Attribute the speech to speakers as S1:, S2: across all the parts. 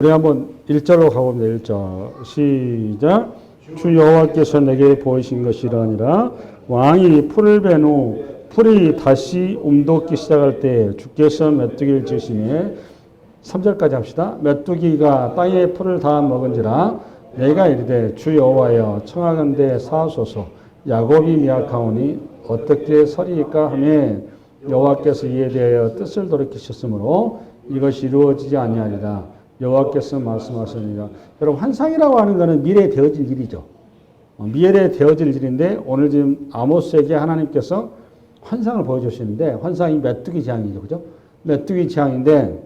S1: 우리 한번 1절로 가봅니다. 1절 시작. 주 여호와께서 내게 보이신 것이 이러하니라. 왕이 풀을 벤 후 풀이 다시 움돋기 시작할 때 주께서 메뚜기를 지으시매 3절까지 합시다. 메뚜기가 땅에 풀을 다 먹은지라 내가 이르되 주 여호와여 청하건대 사하소서. 야곱이 미약하오니 어떻게 서리이까 하며 여호와께서 이에 대하여 뜻을 돌이키셨으므로 이것이 이루어지지 아니하리라. 여호와께서 말씀하시니라. 여러분, 환상이라고 하는 것은 미래에 되어질 일이죠. 미래에 되어질 일인데 오늘 지금 아모스에게 하나님께서 환상을 보여주시는데 환상이 메뚜기 재앙이죠. 그죠? 메뚜기 재앙인데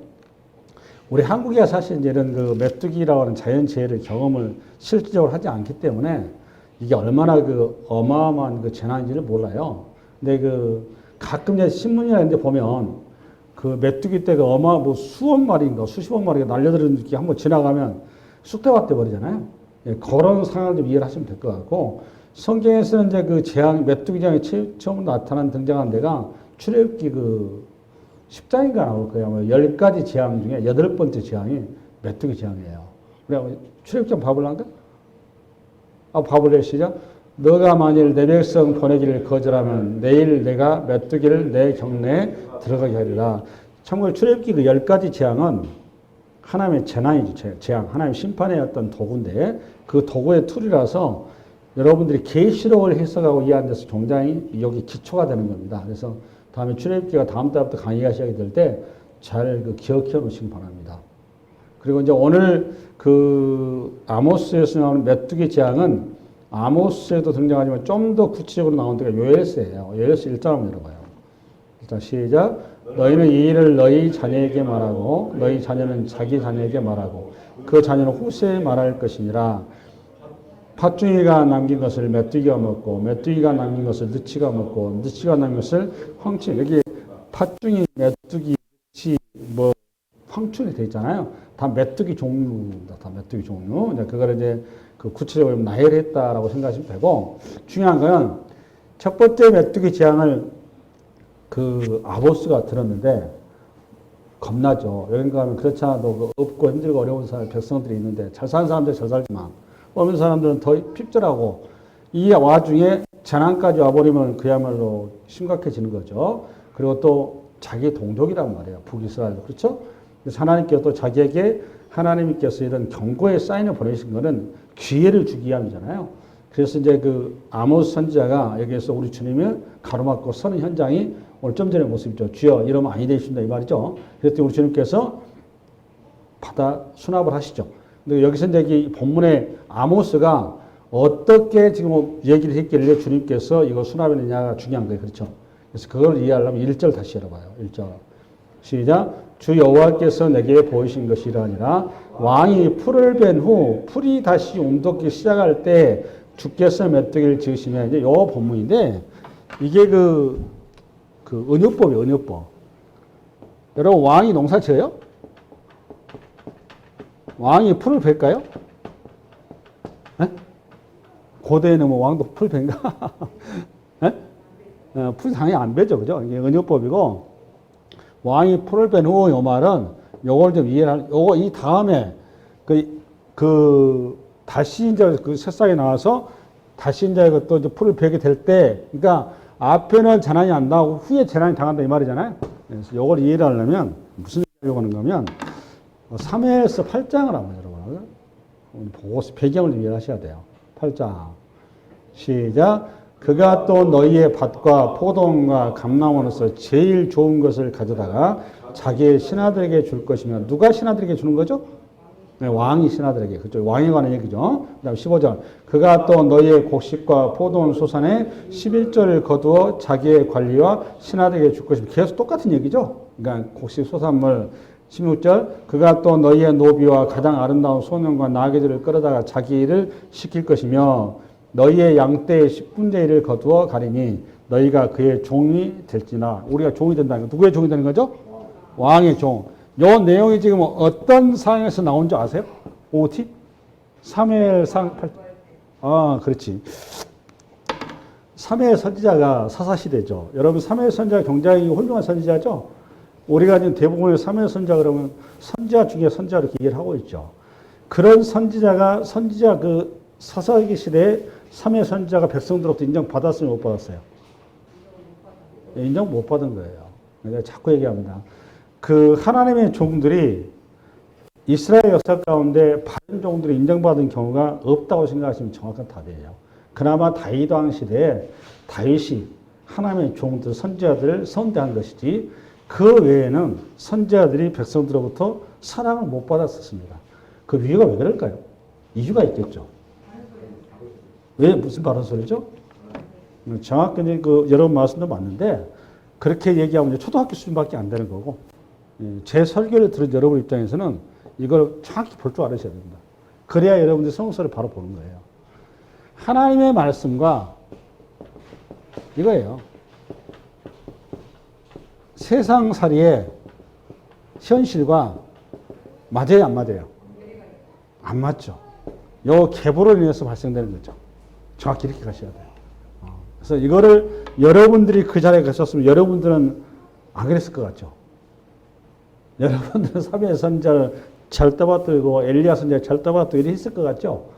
S1: 우리 한국에 사실 이제 이런 그 메뚜기라고 하는 자연재해를 경험을 실질적으로 하지 않기 때문에 이게 얼마나 그 어마어마한 그 재난인지를 몰라요. 근데 그 가끔 이제 신문이나 이런 데 보면 그 메뚜기 떼가 뭐 수억 마리인가 수십억 마리가 날려들은 게 한번 지나가면 쑥대밭 돼 버리잖아요. 예, 그런 상황을 좀 이해를 하시면 될 것 같고, 성경에서는 이제 그 재앙, 메뚜기 재앙이 처음 나타난 등장한 데가 출애굽기 그 10장인가 나올 거예요. 뭐 10가지 재앙 중에 8번째 재앙이 메뚜기 재앙이에요. 그래, 출애굽기 한번 봐볼란가? 봐볼래요, 시작. 너가 만일 내 백성 보내기를 거절하면 내일 내가 메뚜기를 내 경내에 들어가게 하리라. 참고로 출애굽기 그 10가지 재앙은 하나님의 재난이죠. 재앙. 하나님의 심판의 어떤 도구인데 그 도구의 툴이라서 여러분들이 계시록을 해석하고 이해하는 데서 굉장히 여기 기초가 되는 겁니다. 그래서 다음에 출애굽기가 다음 달부터 강의가 시작이 될 때 잘 그 기억해 놓으시기 바랍니다. 그리고 이제 오늘 그 아모스에서 나오는 메뚜기 재앙은 아모스에도 등장하지만 좀 더 구체적으로 나온 데가 요엘서예요. 요엘서 1장 한번 열어봐요. 일단 시작. 너희는 이 일을 너희 자녀에게 말하고 너희 자녀는 자기 자녀에게 말하고 그 자녀는 후세에 말할 것이니라. 팥중이가 남긴 것을 메뚜기가 먹고 메뚜기가 남긴 것을 느치가 먹고 느치가 남긴 것을 황충이. 여기 팥중이, 메뚜기, 느치, 뭐 황충이 돼 있잖아요. 다 메뚜기 종류입니다. 다 메뚜기 종류. 그거를 이제 그 구체적으로 나열했다라고 생각하시면 되고, 중요한 거는 첫 번째 메뚜기 재앙을 그 아모스가 들었는데 겁나죠. 여행 가면 그렇지 않아도 없고 힘들고 어려운 사람, 백성들이 있는데 잘 사는 사람들 잘 살지만 없는 사람들은 더 핍절하고, 이 와중에 재난까지 와버리면 그야말로 심각해지는 거죠. 그리고 또 자기 동족이란 말이에요. 북이스라엘. 그렇죠? 그래서 하나님께서 또 자기에게 하나님께서 이런 경고의 사인을 보내신 것은 기회를 주기 위함이잖아요. 그래서 이제 그 아모스 선지자가 여기에서 우리 주님을 가로막고 서는 현장이 오늘 좀 전의 모습이죠. 주여 이러면 아니 되십니다 이 말이죠. 그래서 우리 주님께서 받아 수납을 하시죠. 근데 여기서 이제 이 본문의 아모스가 어떻게 지금 얘기를 했길래 주님께서 이거 수납했느냐가 중요한 거예요. 그렇죠? 그래서 그걸 이해하려면 1절 다시 열어봐요. 1절 시작. 주 여호와께서 내게 보이신 것이 이러하니라. 왕이 풀을 벤 후 풀이 다시 움돋기 시작할 때 주께서 메뚜기를 지으시면, 이제 요 본문인데 이게 그 은유법이에요. 은유법. 여러분, 왕이 농사 지어요? 왕이 풀을 벨까요? 네? 고대에는 뭐 왕도 풀 벤가? 네? 풀 당연히 안 베죠. 그죠? 이게 은유법이고, 왕이 풀을 뺀 후 요 말은 요걸 좀 이해를 요거 이 다음에 다시 이제 그 새싹이 나와서 다시 이제 또 이제 풀을 베게 될 때, 그러니까 앞에는 재난이 안 나오고 후에 재난이 당한다 이 말이잖아요. 그래서 요걸 이해를 하려면 무슨 얘기를 하는 거면 3회에서 8장을 한번 여러분 보고서 배경을 이해하셔야 돼요. 8장 시작. 그가 또 너희의 밭과 포도원과 감람원에서 제일 좋은 것을 가져다가 자기의 신하들에게 줄 것이며, 누가 신하들에게 주는 거죠? 네, 왕이 신하들에게. 그죠? 왕에 관한 얘기죠. 그 다음 15절. 그가 또 너희의 곡식과 포도원 소산에 11절을 거두어 자기의 관리와 신하들에게 줄 것이며, 계속 똑같은 얘기죠. 그러니까 곡식 소산물. 16절. 그가 또 너희의 노비와 가장 아름다운 소년과 나귀들을 끌어다가 자기 일을 시킬 것이며, 너희의 양떼의 10분의 1을 거두어 가리니 너희가 그의 종이 될지나. 우리가 종이 된다는 거. 누구의 종이 되는 거죠? 왕의 종. 요 내용이 지금 어떤 상황에서 나온 줄 아세요? OT? 3회상 8. 그렇지. 3회 선지자가 사사시대죠. 여러분, 3회 선지자가 굉장히 훌륭한 선지자죠? 우리가 지금 대부분의 삼위 선지자 그러면 선지자 중에 선지자 이렇게 얘기를 하고 있죠. 그런 선지자 그 사사기 시대에 삼위 선지자가 백성들로부터 인정받았으면 못 받았어요? 인정 못 받은 거예요. 내가 자꾸 얘기합니다. 그 하나님의 종들이 이스라엘 역사 가운데 바른 종들이 인정받은 경우가 없다고 생각하시면 정확한 답이에요. 그나마 다윗 왕 시대에 다윗이 하나님의 종들, 선지자들을 선대한 것이지 그 외에는 선지자들이 백성들로부터 사랑을 못 받았었습니다. 그 이유가 왜 그럴까요? 이유가 있겠죠. 왜 무슨 바른 소리죠? 정확히 그 여러분 말씀도 맞는데 그렇게 얘기하면 초등학교 수준밖에 안 되는 거고 제 설교를 들은 여러분 입장에서는 이걸 정확히 볼 줄 알으셔야 됩니다. 그래야 여러분들이 성서를 바로 보는 거예요. 하나님의 말씀과 이거예요. 세상살이의 현실과 맞아요, 안 맞아요? 안 맞죠. 요 계보로 인해서 발생되는 거죠. 정확히 이렇게 가셔야 돼요. 그래서 이거를 여러분들이 그 자리에 계셨으면 여러분들은 안 그랬을 것 같죠. 여러분들은 삼위의 선지자를 잘 떠받들고 엘리야 선지자를 잘 떠받들고 이렇게 했을 것 같죠.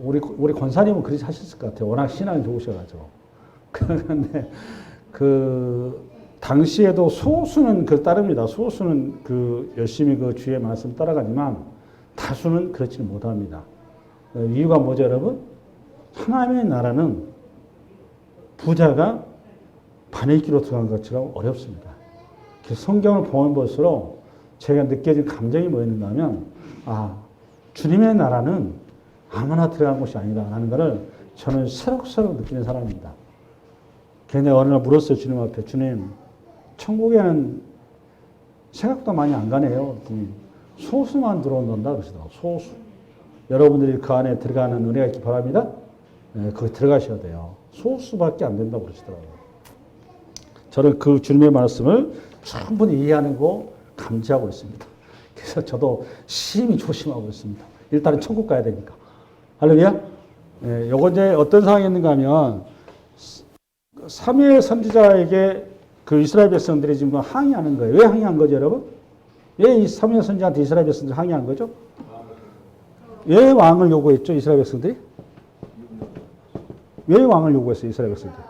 S1: 우리 권사님은 그렇게 하셨을 것 같아요. 워낙 신앙이 좋으셔가지고. 그런데 그 당시에도 소수는 그 따릅니다. 소수는 그 열심히 그 주의 말씀 따라가지만 다수는 그렇지는 못합니다. 이유가 뭐죠, 여러분? 하나님의 나라는 부자가 바늘기로 들어간 것처럼 어렵습니다. 성경을 보면 볼수록 제가 느껴진 감정이 뭐였는가 하면 주님의 나라는 아무나 들어간 곳이 아니다라는 것을 저는 새록새록 느끼는 사람입니다. 걔네 어느 날 물었어요. 주님 앞에. 주님, 천국에는 생각도 많이 안 가네요. 소수만 들어온단다 그러시더라고요. 소수. 여러분들이 그 안에 들어가는 은혜가 있기 바랍니다. 네, 거기 들어가셔야 돼요. 소수밖에 안 된다고 그러시더라고요. 저는 그 주님의 말씀을 충분히 이해하고 감지하고 있습니다. 그래서 저도 심히 조심하고 있습니다. 일단은 천국 가야 되니까. 할렐루야? 네, 요거 이제 어떤 상황이 있는가 하면, 삼위의 선지자에게 그 이스라엘 백성들이 지금 항의하는 거예요. 왜 항의한 거죠, 여러분? 왜 이 삼위의 선지자한테 이스라엘 백성들이 항의한 거죠? 왜 왕을 요구했죠, 이스라엘 백성들이? 왜 왕을 요구했어요, 이스라엘 백성들이?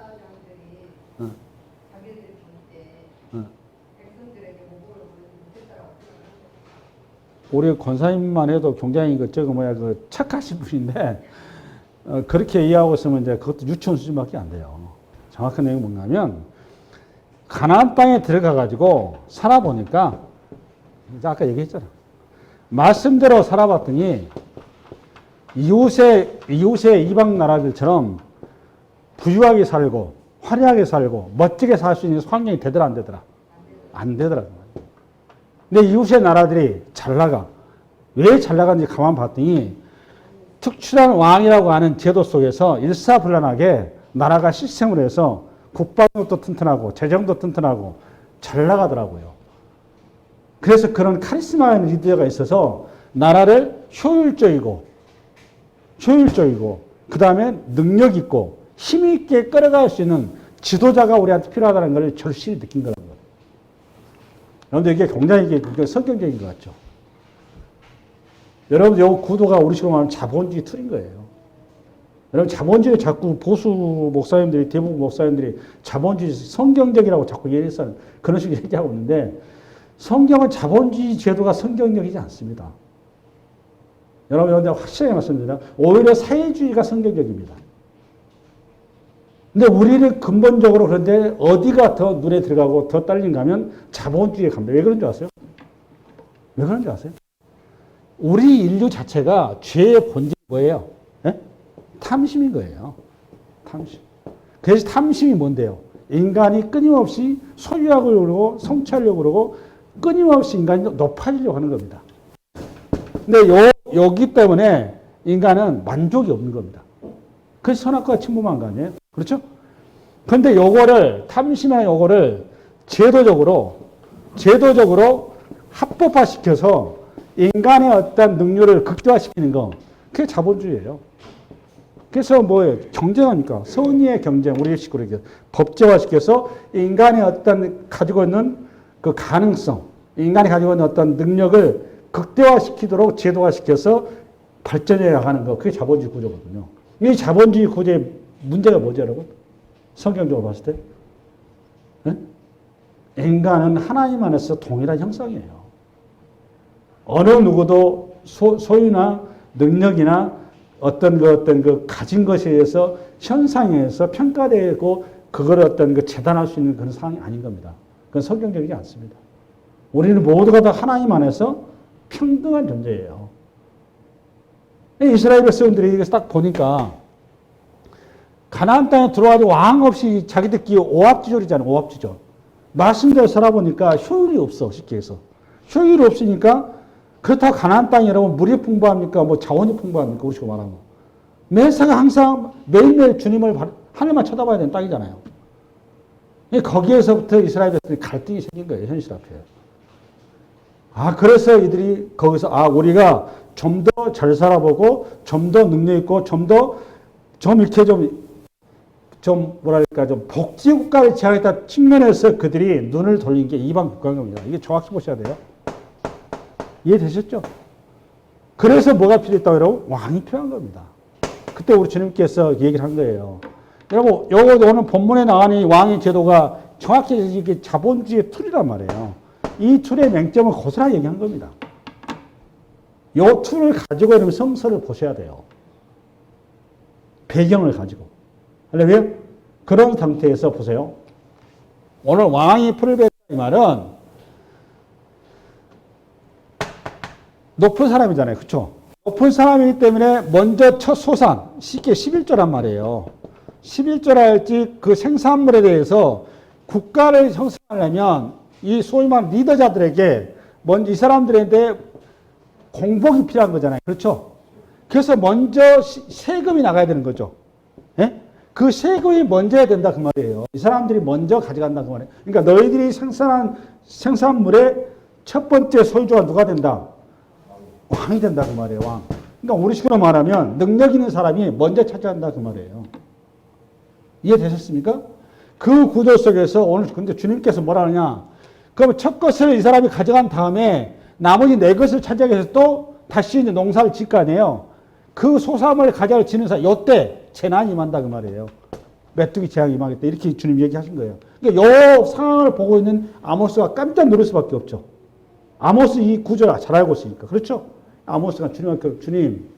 S1: 우리 권사님만 해도 굉장히 그 착하신 분인데 그렇게 이해하고 있으면 이제 그것도 유치원 수준밖에 안 돼요. 정확한 내용이 뭔가 하면 가나안 땅에 들어가 가지고 살아보니까 아까 얘기했잖아. 말씀대로 살아봤더니 이웃의 이방 나라들처럼 부유하게 살고 화려하게 살고 멋지게 살 수 있는 환경이 되더라 안 되더라? 안 되더라. 근데 이웃의 나라들이 잘 나가. 왜 잘 나가는지 가만 봤더니 특출한 왕이라고 하는 제도 속에서 일사불란하게 나라가 시스템을 해서 국방력도 튼튼하고 재정도 튼튼하고 잘 나가더라고요. 그래서 그런 카리스마 있는 리더가 있어서 나라를 효율적이고 그 다음에 능력 있고 힘 있게 끌어갈 수 있는 지도자가 우리한테 필요하다는 걸 절실히 느낀 거라는 거예요. 그런데 이게 굉장히 성경적인 것 같죠. 여러분, 이 구도가 우리식으로 말하면 자본주의 틀인 거예요. 여러분, 자본주의 자꾸 보수 목사님들이, 대부분 목사님들이 자본주의 성경적이라고 자꾸 얘기해서 그런 식으로 얘기하고 있는데 성경은 자본주의 제도가 성경적이지 않습니다. 여러분, 확실하게 말씀드립니다. 오히려 사회주의가 성경적입니다. 근데 우리는 근본적으로 그런데 어디가 더 눈에 들어가고 더 딸린가 하면 자본주의에 갑니다. 왜 그런 줄 아세요? 왜 그런 줄 아세요? 우리 인류 자체가 죄의 본질이 뭐예요? 네? 탐심인 거예요. 탐심. 그래서 탐심이 뭔데요? 인간이 끊임없이 소유하고 그러고 성취하려고 그러고 끊임없이 인간이 높아지려고 하는 겁니다. 근데 여기 때문에 인간은 만족이 없는 겁니다. 그래서 선악과가 침범한 거 아니에요? 그렇죠? 근데 탐심의 요거를 제도적으로 합법화시켜서 인간의 어떤 능률을 극대화시키는 거, 그게 자본주의예요. 그래서 뭐예요? 경쟁하니까. 선의의 경쟁, 우리 식으로 법제화시켜서 인간의 어떤 가지고 있는 그 가능성, 인간이 가지고 있는 어떤 능력을 극대화시키도록 제도화시켜서 발전해 나가는 거, 그게 자본주의 구조거든요. 이 자본주의 구조의 문제가 뭐죠, 여러분? 성경적으로 봤을 때? 네? 인간은 하나님 안에서 동일한 형상이에요. 어느 누구도 소유나 능력이나 어떤 그 가진 것에 의해서 현상에 의해서 평가되고 그걸 어떤 그 재단할 수 있는 그런 상황이 아닌 겁니다. 그건 성경적이지 않습니다. 우리는 모두가 다 하나님 안에서 평등한 존재예요. 이스라엘 백성들이 이거 딱 보니까 가나안 땅에 들어와도 왕 없이 자기들끼리 오합지졸이잖아요. 오합지졸. 말씀대로 살아보니까 효율이 없어. 쉽게 해서. 효율이 없으니까 그렇다고 가나안 땅이 여러분 물이 풍부합니까? 뭐 자원이 풍부합니까? 우리식으로 말하면. 매사가 항상 매일매일 주님을 하늘만 쳐다봐야 되는 땅이잖아요. 거기에서부터 이스라엘 백성들이 갈등이 생긴 거예요. 현실 앞에. 그래서 이들이 거기서 우리가 좀 더 잘 살아보고 좀 더 능력 있고 좀 이렇게 좀 뭐랄까 좀 복지국가를 지향했다 측면에서 그들이 눈을 돌린 게 이방 국가인 겁니다. 이게 정확히 보셔야 돼요. 이해되셨죠? 그래서 뭐가 필요했다고 여러분? 왕이 필요한 겁니다. 그때 우리 주님께서 얘기를 한 거예요. 여러분, 오늘 본문에 나가는 이 왕의 제도가 정확히 이게 자본주의의 툴이란 말이에요. 이 툴의 맹점을 고스란히 얘기한 겁니다. 이 툴을 가지고 여러분 성서를 보셔야 돼요. 배경을 가지고. 할렐루야? 그런 상태에서 보세요. 오늘 왕이 풀을 베다 이 말은 높은 사람이잖아요. 그렇죠? 높은 사람이기 때문에 먼저 첫 소산, 쉽게 11조란 말이에요. 11조라 할지 그 생산물에 대해서 국가를 형성하려면 이 소위 말하는 리더자들에게 먼저 이 사람들한테 공복이 필요한 거잖아요. 그렇죠? 그래서 먼저 세금이 나가야 되는 거죠. 예? 그 세금이 먼저 해야 된다 그 말이에요. 이 사람들이 먼저 가져간다 그 말이에요. 그러니까 너희들이 생산한 생산물의 첫 번째 소유주가 누가 된다? 왕이 된다 그 말이에요. 왕. 그러니까 우리 식으로 말하면 능력 있는 사람이 먼저 차지한다 그 말이에요. 이해되셨습니까? 그 구조 속에서 오늘 근데 주님께서 뭐라 하느냐? 그럼 첫 것을 이 사람이 가져간 다음에 나머지 네 것을 차지하기 위해서 또 다시 이제 농사를 짓 거 아니에요. 그 소산을 가져가 지는 사람, 요때 재난이 임한다 그 말이에요. 메뚜기 재앙이 임하겠다. 이렇게 주님 얘기하신 거예요. 그러니까 요 상황을 보고 있는 아모스가 깜짝 놀랄 수밖에 없죠. 아모스 이 구조를 잘 알고 있으니까. 그렇죠? 아모스가 주님한테 주님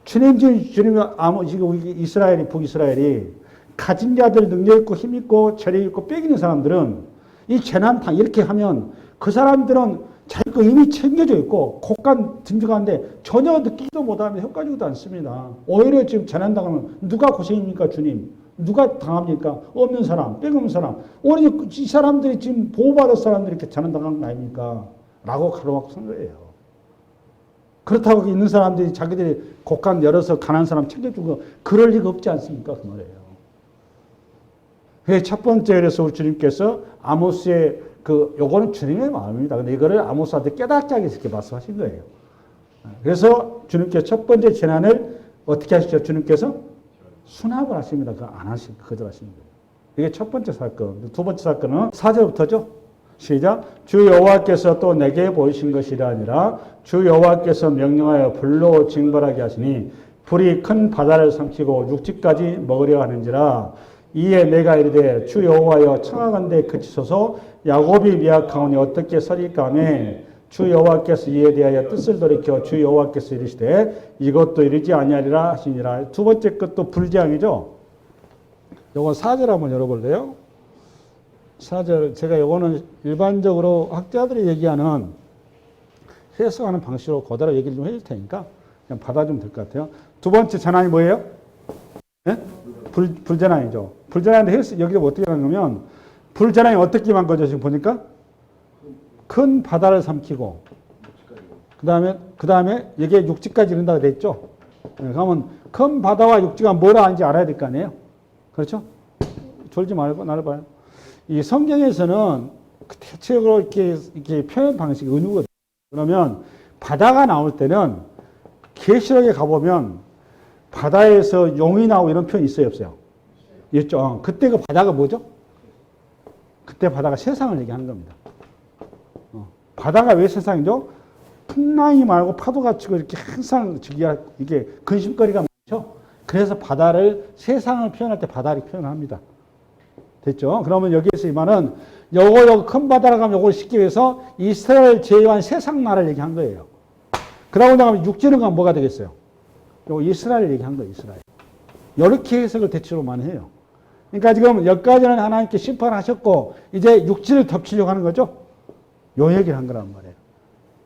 S1: 지금 이스라엘이 북이스라엘이 가진 자들 능력 있고 힘 있고 재력 있고 빽 있는 사람들은 이 재난탕 이렇게 하면 그 사람들은 자기 거 이미 챙겨져 있고 곡간 든든한데 전혀 느끼지도 못하면 효과적이도 않습니다. 오히려 지금 재난당하면 누가 고생입니까 주님? 누가 당합니까? 없는 사람, 빽 없는 사람. 오히려 이 사람들이 지금 보호받을 사람들이 이렇게 재난당한 거 아닙니까? 라고 가로막고 선 거예요. 그렇다고 있는 사람들이 자기들이 곡간 열어서 가난한 사람 챙겨주고 그럴 리가 없지 않습니까? 그 말이에요. 첫 번째 그래서 우리 주님께서 아모스의 요거는 주님의 마음입니다. 근데 이거를 아모스한테 깨닫게 하기 위해서 이렇게 말씀하신 거예요. 그래서 주님께서 첫 번째 재난을 어떻게 하시죠? 주님께서 수납을 하십니다. 그거 안 하시고 거절하시는 거예요. 이게 첫 번째 사건. 두 번째 사건은 4절부터죠. 시작. 주 여호와께서 또 내게 보이신 것이 아니라 주 여호와께서 명령하여 불로 징벌하게 하시니 불이 큰 바다를 삼키고 육지까지 먹으려 하는지라. 이에 내가 이르되 주 여호와여 청하건대 그치소서 야곱이 미약하오니 어떻게 서리까 하며 주 여호와께서 이에 대하여 뜻을 돌이켜 주 여호와께서 이르시되 이것도 이르지 아니하리라 하시니라. 두 번째 것도 불재앙이죠. 요거 4절 한번 열어볼래요? 4절 제가 요거는 일반적으로 학자들이 얘기하는 해석하는 방식으로 그대로 얘기를 좀 해줄 테니까 그냥 받아주면 될 것 같아요. 두 번째 재난이 뭐예요? 네? 불재난이죠. 불재난인데 여기가 어떻게 하냐면 불재난이 어떻게 임한 거죠? 지금 보니까 큰 바다를 삼키고 그 다음에 여기에 육지까지 이른다고 돼 있죠. 그러면 큰 바다와 육지가 뭐라 하는지 알아야 될 거 아니에요. 그렇죠? 졸지 말고 나를 봐요. 이 성경에서는 대체적으로 이렇게 표현 방식이 은유거든요. 그러면 바다가 나올 때는 계시록에 가보면 바다에서 용이 나오고 이런 표현이 있어요, 없어요? 있죠. 그때 그 바다가 뭐죠? 그때 바다가 세상을 얘기하는 겁니다.
S2: 바다가 왜 세상이죠? 풍랑이 말고 파도가 치고 이렇게 항상 이게 근심거리가 많죠. 그래서 바다를 세상을 표현할 때 바다를 표현합니다. 됐죠? 그러면 여기에서 이 말은 요거 큰 바다라고 하면 요걸 싣기 위해서 이스라엘 제외한 세상 나라를 얘기한 거예요. 그러고 나면 육지는 가면 뭐가 되겠어요? 요거 이스라엘 얘기한 거예요. 이스라엘. 이렇게 해석을 대체로 많이 해요. 그러니까 지금 여기까지는 하나님께 심판하셨고 이제 육지를 덮치려고 하는 거죠. 요 얘기를 한 거란 말이에요.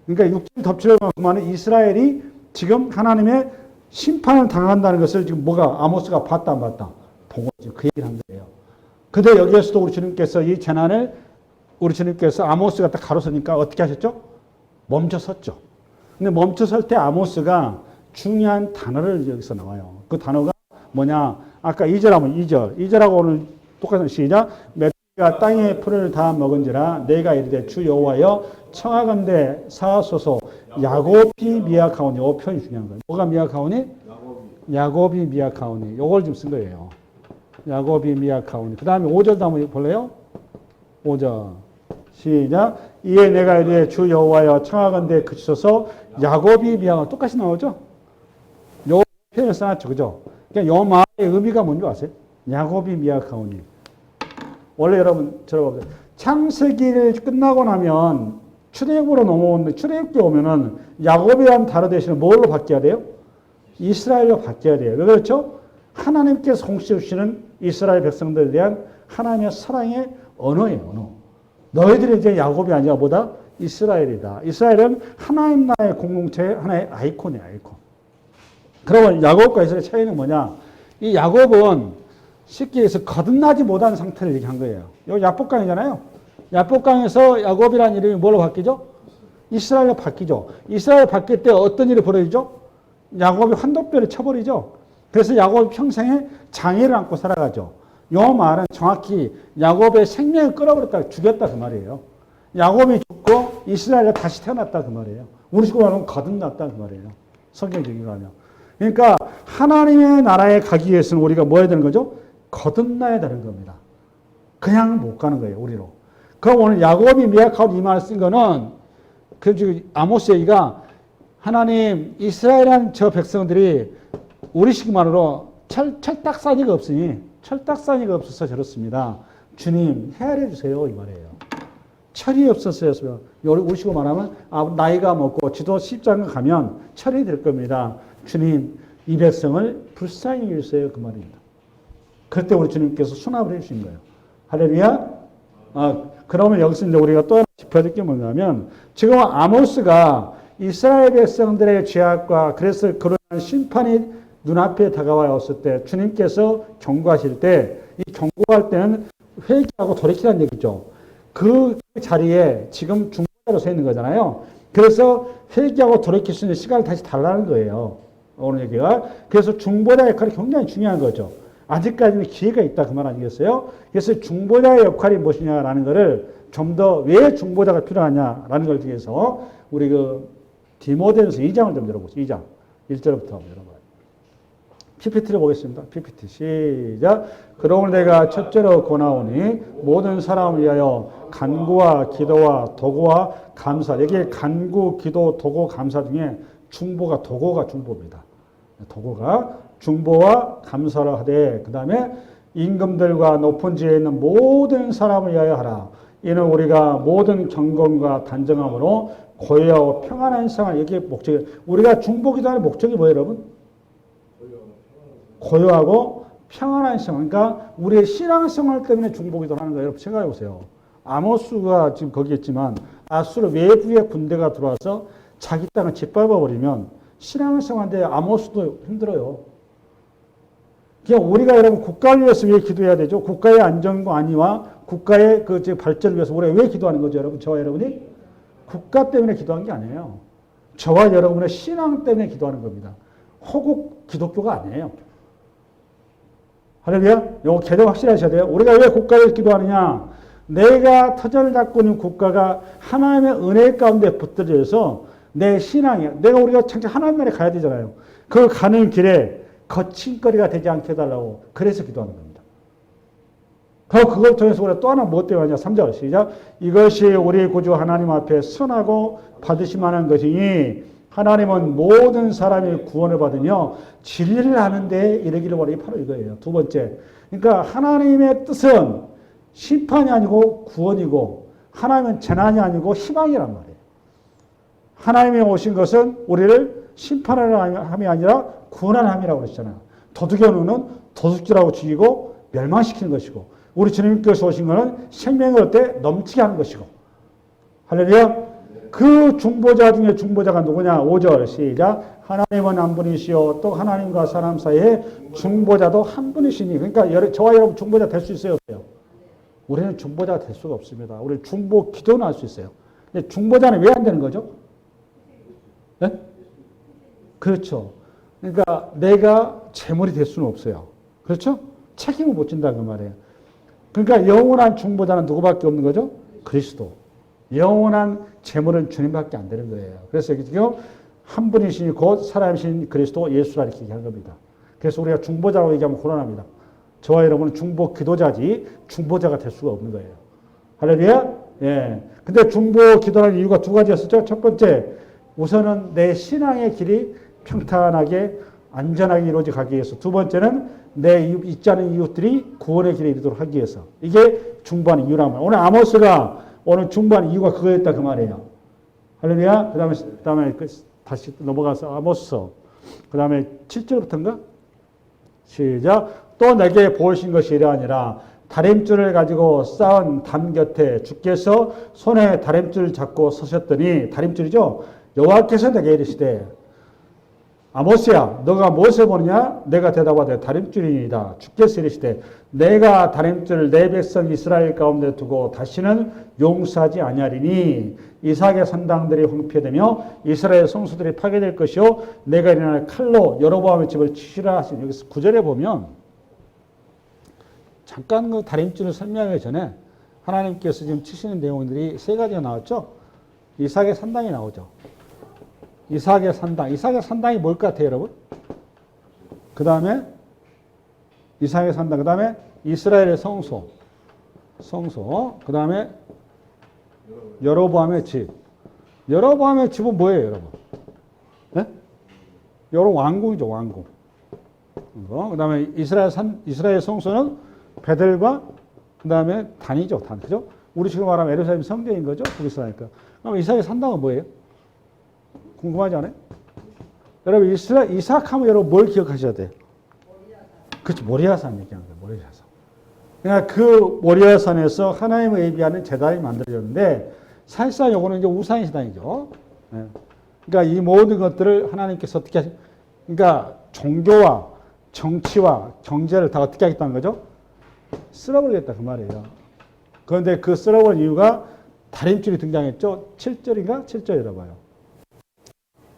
S2: 그러니까 육지를 덮치려고 하는 말은 이스라엘이 지금 하나님의 심판을 당한다는 것을 지금 뭐가 아모스가 봤다 안 봤다? 보고 지금 그 얘기를 한 거예요. 근데 여기에서도 우리 주님께서 이 재난을 우리 주님께서 아모스가 딱 가로서니까 어떻게 하셨죠? 멈춰섰죠. 근데 멈춰설 때 아모스가 중요한 단어를 여기서 나와요. 그 단어가 뭐냐? 아까 2절 하면 2절. 2절하고 오늘 똑같은 시작. 멧돼지가 땅의 풀을 다 먹은지라 내가 이르되 주 여호와여 청하건대 사하소서 야곱이 미약하오니. 이 표현이 중요한 거예요. 뭐가 미약하오니? 야곱이 미약하오니. 이걸 좀 쓴 거예요. 야곱이 미약하오니. 그 다음에 5절도 한번 볼래요? 5절. 시작. 이에 내가 이르되 주 여호와여 청하건대 그치소서 야곱이 미약하오니. 똑같이 나오죠? 요 표현을 써놨죠. 그죠? 그러니까 요 말의 의미가 뭔지 아세요? 야곱이 미약하오니. 원래 여러분 들어보세요. 창세기를 끝나고 나면 출애굽으로 넘어오는데 출애굽기 오면은 야곱이라는 단어 대신에 뭘로 바뀌어야 돼요? 이스라엘로 바뀌어야 돼요. 왜 그렇죠? 하나님께서 공시해 주시는 이스라엘 백성들에 대한 하나님의 사랑의 언어예요. 언어. 너희들이 이제 야곱이 아니라 뭐다? 이스라엘이다. 이스라엘은 하나님 나라의 공동체의 하나의 아이콘이에요. 아이콘. 그러면 야곱과 이스라엘 차이는 뭐냐? 이 야곱은 쉽게 해서 거듭나지 못한 상태를 얘기한 거예요. 여기 야복강이잖아요. 야복강에서 야곱이라는 이름이 뭘로 바뀌죠? 이스라엘로 바뀌죠. 이스라엘 바뀔 때 어떤 일이 벌어지죠? 야곱이 환도뼈를 쳐버리죠. 그래서 야곱이 평생에 장애를 안고 살아가죠. 이 말은 정확히 야곱의 생명을 끌어버렸다, 죽였다 그 말이에요. 야곱이 죽고 이스라엘에 다시 태어났다 그 말이에요. 우리 식으로 말하면 거듭났다 그 말이에요. 성경적으로 하면. 그러니까 하나님의 나라에 가기 위해서는 우리가 뭐 해야 되는 거죠? 거듭나야 되는 겁니다. 그냥 못 가는 거예요, 우리로. 그럼 오늘 야곱이 미약하고 이 말을 쓴 거는 그 아모스 얘기가 하나님 이스라엘이라는 저 백성들이 우리식 말로 철딱사니가 없으니 철딱사니가 없어서 저렇습니다. 주님 헤아려 주세요 이 말이에요. 철이 없었어요. 우리식으로 말하면 나이가 먹고 지도 십자가 가면 철이 될 겁니다. 주님 이 백성을 불쌍히 여기세요 그 말입니다. 그때 우리 주님께서 수납을 해주신 거예요. 할렐루야. 그러면 여기서 이제 우리가 또 하나 짚어야 될 게 뭐냐면 지금 아모스가 이스라엘 백성들의 죄악과 그래서 그런 심판이 눈앞에 다가왔을 때 주님께서 경고하실 때 이 경고할 때는 회개하고 돌이키라는 얘기죠. 그 자리에 지금 중보자로 서 있는 거잖아요. 그래서 회개하고 돌이킬 수 있는 시간을 다시 달라는 거예요. 오늘 얘기가. 그래서 중보자 역할이 굉장히 중요한 거죠. 아직까지는 기회가 있다 그 말 아니겠어요? 그래서 중보자의 역할이 무엇이냐라는 것을 좀 더 왜 중보자가 필요하냐라는 걸 위해서 우리 그 디모데전서 2장을 좀 열어보세요. 2장 1절부터 한번 열어봐요. PPT를 보겠습니다. PPT 시작. 그러므로 내가 첫째로 권하오니 모든 사람을 위하여 간구와 기도와 도구와 감사. 여기에 간구, 기도, 도구, 감사 중에 중보가 도구가 중보입니다. 도구가 중보와 감사를 하되 그 다음에 임금들과 높은 지에 있는 모든 사람을 위하여 하라. 이는 우리가 모든 경건과 단정함으로 고요하고 평안한 생활. 이게 목적이. 우리가 중보기도하는 목적이 뭐예요, 여러분? 고요하고 평안한 생활. 그러니까 우리의 신앙생활 때문에 중보기도를 하는 거예요. 여러분 생각해 보세요. 아모스가 지금 거기 있지만 아수르 외부의 군대가 들어와서 자기 땅을 짓밟아 버리면 신앙생활인데 아모스도 힘들어요. 그냥 우리가 여러분 국가를 위해서 왜 기도해야 되죠? 국가의 안정과 안위와 국가의 그 발전을 위해서 우리가 왜 기도하는 거죠, 여러분? 저와 여러분이 국가 때문에 기도한 게 아니에요. 저와 여러분의 신앙 때문에 기도하는 겁니다. 호국 기독교가 아니에요. 할렐루야? 이거 개념 확실하셔야 돼요. 우리가 왜 국가를 기도하느냐? 내가 터전을 잡고 있는 국가가 하나님의 은혜 가운데 붙들려서 내 신앙이, 우리가 창작 하나님 나라에 가야 되잖아요. 그 가는 길에 거친거리가 되지 않게 해달라고. 그래서 기도하는 겁니다. 그걸 통해서 우리가 또 하나 무엇 때문에 하냐? 3절 시작. 이것이 우리 구주 하나님 앞에 선하고 받으실 만한 것이니 하나님은 모든 사람이 구원을 받으며 진리를 하는데 이르기를 원하니 바로 이거예요. 두 번째. 그러니까 하나님의 뜻은 심판이 아니고 구원이고 하나님은 재난이 아니고 희망이란 말이에요. 하나님이 오신 것은 우리를 심판하는 함이 아니라 구원하는 함이라고 그랬잖아요. 도둑의 눈은 도둑질하고 죽이고 멸망시키는 것이고 우리 주님께서 오신 것은 생명을 얻되 넘치게 하는 것이고 할렐루야. 그 중보자 중에 중보자가 누구냐? 5절 시작. 하나님은 한 분이시요 또 하나님과 사람 사이에 중보자도 한 분이시니. 그러니까 저와 여러분 중보자 될 수 있어요? 없어요? 우리는 중보자가 될 수가 없습니다. 우리 중보 기도는 할 수 있어요. 근데 중보자는 왜 안 되는 거죠? 네? 그렇죠. 그러니까 내가 재물이 될 수는 없어요. 그렇죠? 책임을 못 진다 그 말이에요. 그러니까 영원한 중보자는 누구밖에 없는 거죠? 그리스도. 영원한 재물은 주님밖에 안 되는 거예요. 그래서 지금 한 분이시니 곧 사람이신 그리스도 예수라 이렇게 얘기한 겁니다. 그래서 우리가 중보자라고 얘기하면 곤란합니다. 저와 여러분은 중보 기도자지 중보자가 될 수가 없는 거예요. 할렐루야? 예. 근데 중보 기도라는 이유가 두 가지였었죠. 첫 번째, 우선은 내 신앙의 길이 평탄하게 안전하게 이루어져 가기 위해서. 두 번째는 내 있지 않은 이웃들이 구원의 길에 이르도록 하기 위해서. 이게 중보하는 이유란 말이에요. 오늘 아모스가 오늘 중보하는 이유가 그거였다 그 말이에요. 할렐루야. 그다음에 다시 넘어가서 아모스. 그다음에 7절부터인가? 시작. 또 내게 보이신 것이 이러하니라. 다림줄을 가지고 쌓은 담 곁에 주께서 손에 다림줄을 잡고 서셨더니 다림줄이죠. 여호와께서 내게 이르시되 아모스야 너가 무엇을 보느냐? 내가 대답하되 다림줄이니이다. 주께서 이르시되 내가 다림줄을 내 백성 이스라엘 가운데 두고 다시는 용서하지 아니하리니 이삭의 산당들이 황폐되며 이스라엘 성소들이 파괴될 것이요 내가 일어날 칼로 여로보암의 집을 치시라 하신. 여기서 9절에 보면 잠깐 그 다림줄을 설명하기 전에 하나님께서 지금 치시는 내용들이 세 가지가 나왔죠. 이삭의 산당이 나오죠. 이삭의 산당. 이삭의 산당이 뭘 것 같아요, 여러분? 그 다음에 이삭의 산당. 그 다음에 이스라엘의 성소. 그 다음에 여로보암의 집. 여로보암의 집은 뭐예요, 여러분? 네? 여러 왕궁이죠, 왕궁. 그 다음에 이스라엘 성소는 베델과 그 다음에 단이죠, 단. 그죠? 우리 지금 말하면 예루살렘 성전인 거죠? 거기서 하니까. 그럼 이삭의 산당은 뭐예요? 궁금하지 않아요? 여러분, 이삭 하면 여러분 뭘 기억하셔야 돼요? 그렇죠. 모리아산 얘기하는 거예요. 모리아산. 그러니까 그 모리아산에서 하나님을 예비하는 제단이 만들어졌는데 사실상 요거는 이제 우상의 제단이죠. 네. 그러니까 이 모든 것들을 하나님께서 어떻게 하시? 그러니까 종교와 정치와 경제를 다 어떻게 하겠다는 거죠? 쓸어버리겠다 그 말이에요. 그런데 그 쓸어버린 이유가 다림줄이 등장했죠. 7절인가? 7절이라고 봐요.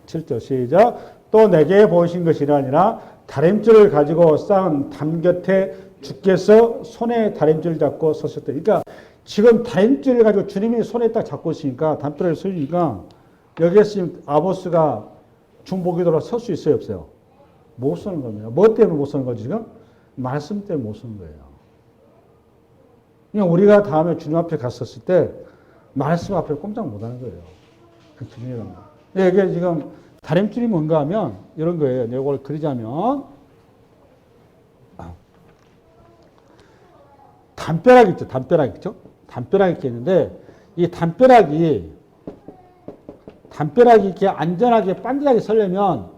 S2: 7절 시작. 또 내게 보이신 것이 아니라 다림줄을 가지고 쌓은 담 곁에 주께서 손에 다림줄을 잡고 서셨더니. 그러니까 지금 다림줄을 가지고 주님이 손에 딱 잡고 있으니까 담벼락을 서니까 여기에서 지금 아모스가 중보기도로 설 수 있어요 없어요? 못 서는 겁니다. 뭐 때문에 못 서는 거지 지금? 말씀 때문에 못 서는 거예요. 그냥 우리가 다음에 주님 앞에 갔었을 때 말씀 앞에 꼼짝 못 하는 거예요. 그 중요한 거. 이게 지금 다림줄이 뭔가 하면 이런 거예요. 이걸 그리자면 담벼락 있죠. 담벼락 있죠. 담벼락이 이렇게 있는데 이 담벼락이 이렇게 안전하게 반듯하게 서려면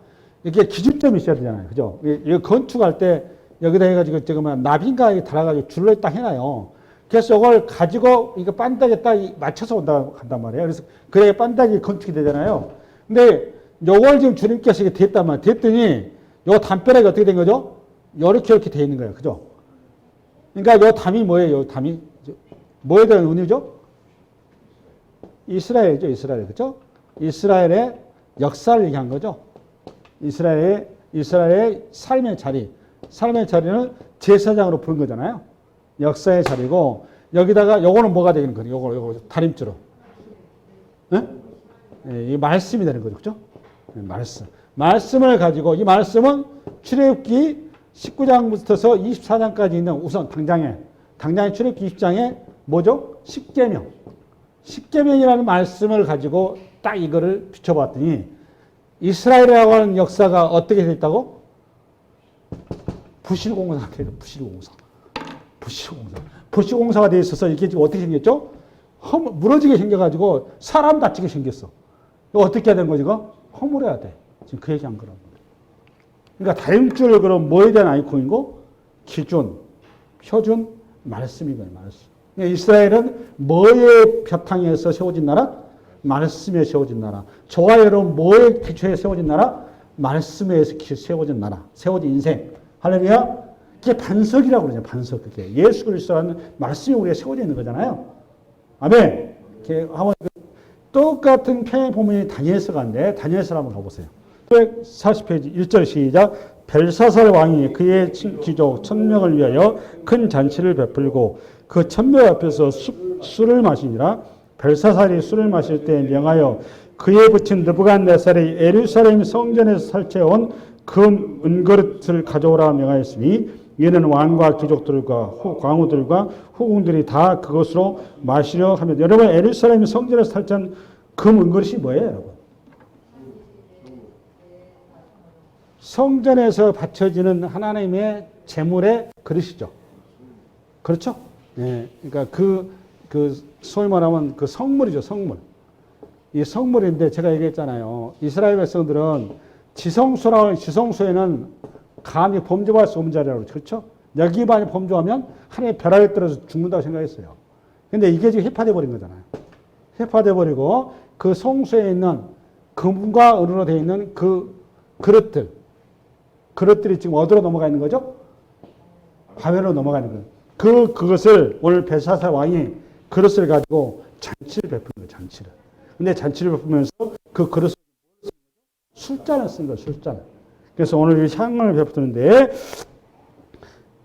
S2: 이렇게 기준점이 있어야 되잖아요. 그죠? 이 건축할 때 여기다 해가지고 지금 나비인가 달아가지고 줄로 딱 해놔요. 그래서 이걸 가지고 이거 반듯하게 딱 맞춰서 간단 말이에요. 그래서 그래야 반듯하게 건축이 되잖아요. 근데 요걸 지금 주님께서 이게 됐단 말이에요. 됐더니 요 담벼락이 어떻게 된 거죠? 이렇게 돼 있는 거예요. 그죠? 그러니까 요 담이 뭐예요? 요 담이 뭐에 대한 은유죠? 이스라엘이죠. 이스라엘. 그죠? 이스라엘의 역사를 얘기한 거죠. 이스라엘의 삶의 자리는 제사장으로 부른 거잖아요. 역사의 자리고 여기다가 요거는 뭐가 되는 거예요? 요거 다림줄로. 네? 이 말씀이 되는 거죠. 그죠? 말씀을 가지고 이 말씀은 출애굽기 19장부터서 24장까지 있는 우선 당장에 당장 출애굽기 20장에 뭐죠? 십계명. 십계명이라는 말씀을 가지고 딱 이거를 비춰봤더니 이스라엘이라고 하는 역사가 어떻게 됐다고? 부실공사가 돼요. 부실공사. 부실공사가 돼 있어서 이게 지금 어떻게 생겼죠? 무너지게 생겨가지고 사람 다치게 생겼어. 이거 어떻게 해야 되는 거지? 이거 허물어야 돼. 지금 그 얘기한 거란 말이야. 그러니까 다림줄 그럼 뭐에 대한 아이콘이고? 기준, 표준, 말씀이거든요. 말씀. 그러니까 이스라엘은 뭐의 바탕에서 세워진 나라? 말씀에 세워진 나라. 저와 여러분 뭐의 기초에 세워진 나라? 말씀에 세워진 나라. 세워진 인생. 할렐루야. 그게 반석이라고 그러죠. 반석. 그게 예수 그리스도라는 말씀이 우리가 세워져 있는 거잖아요. 아멘. 똑같은 표현이 보면 다니엘서가인데 다니엘서 한번 가보세요. 140페이지 1절 시작. 벨사살 왕이 그의 귀족 1000명을 위하여 큰 잔치를 베풀고 그 1000명 앞에서 술을 마시니라. 벨사살이 술을 마실 때 명하여 그에 붙인 느부갓네살이 예루살렘 성전에서 살채온 금 은그릇을 가져오라 명하였으니 이는 왕과 귀족들과 광우들과 후궁들이 다 그것으로 마시려 하며 여러분 예루살렘 성전에서 살찬 금 은그릇이 뭐예요, 여러분? 성전에서 바쳐지는 하나님의 제물의 그릇이죠. 그렇죠? 예, 그러니까 소위 말하면 그 성물이죠, 성물. 이 성물인데 제가 얘기했잖아요. 이스라엘 백성들은 지성소에는 감히 범죄할 수 없는 자리라고 그렇죠? 여기만 범죄하면 하나님의 벼락에 떨어져 죽는다고 생각했어요. 근데 이게 지금 해파돼 버린 거잖아요. 해파돼 버리고 그 성소에 있는 금과 은으로 되어 있는 그 그릇들이 지금 어디로 넘어가 있는 거죠? 바벨론으로 넘어가 있는 거예요. 그것을 오늘 벨사살 왕이 그릇을 가지고 잔치를 베푸는 거예요. 잔치를. 근데 잔치를 베푸면서 그 그릇을 술잔을 쓴 거예요. 술잔을. 그래서 오늘 이 향을 베푸는데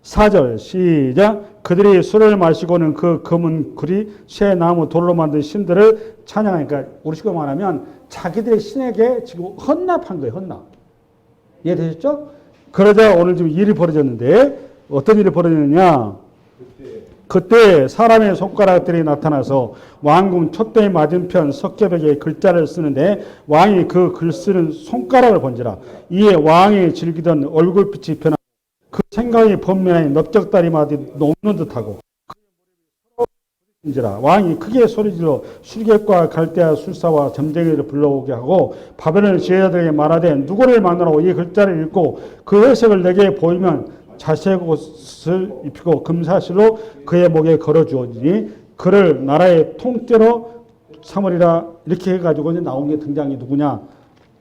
S2: 4절 시작. 그들이 술을 마시고는 그 금은 구리 쇠 나무 돌로 만든 신들을 찬양하니까 우리식으로 말하면 자기들의 신에게 지금 헌납한 거예요. 헌납. 이해되셨죠? 그러자 오늘 지금 일이 벌어졌는데 어떤 일이 벌어졌느냐? 그때 사람의 손가락들이 나타나서 왕궁 촛대 맞은편 석계벽에 글자를 쓰는데 왕이 그 글 쓰는 손가락을 본지라. 이에 왕이 즐기던 얼굴빛이 변하고 그 생각이 번면에 넓적다리 마디 녹는 듯하고 인지라. 왕이 크게 소리질러 술객과 갈대아 술사와 점쟁이를 불러오게 하고 바벨론 지혜자들에게 말하되 누구를 만나라고 이 글자를 읽고 그 해석을 내게 보이면 자색옷을 입히고 금사실로 그의 목에 걸어주었으니 그를 나라의 통째로 삼으리라. 이렇게 해가지고 이제 나온 게 등장이 누구냐?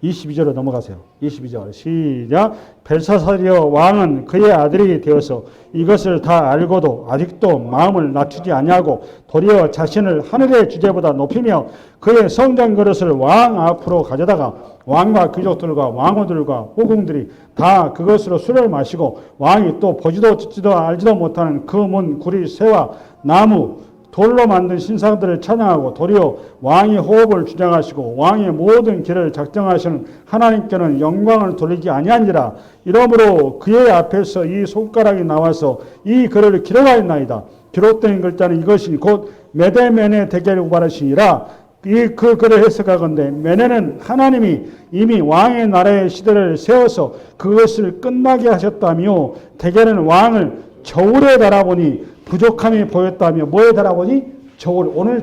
S2: 22절로 넘어가세요. 22절 시작. 벨사살이여 왕은 그의 아들이 되어서 이것을 다 알고도 아직도 마음을 낮추지 아니하고 도리어 자신을 하늘의 주제보다 높이며 그의 성전 그릇을 왕 앞으로 가져다가 왕과 귀족들과 왕후들과 호궁들이 다 그것으로 술을 마시고 왕이 또 보지도 듣지도 알지도 못하는 금은 구리 쇠와 나무 돌로 만든 신상들을 찬양하고 도리어 왕이 호흡을 주장하시고 왕의 모든 길을 작정하시는 하나님께는 영광을 돌리지 아니하니라. 이러므로 그의 앞에서 이 손가락이 나와서 이 글을 기록하였나이다. 기록된 글자는 이것이 곧 메대메네 대결 우바르시니라. 그 글을 해석하건대 메네는 하나님이 이미 왕의 나라의 시대를 세워서 그것을 끝나게 하셨다며 대개는 왕을 저울에 달아보니 부족함이 보였다며 뭐에 달아보니 저울. 오늘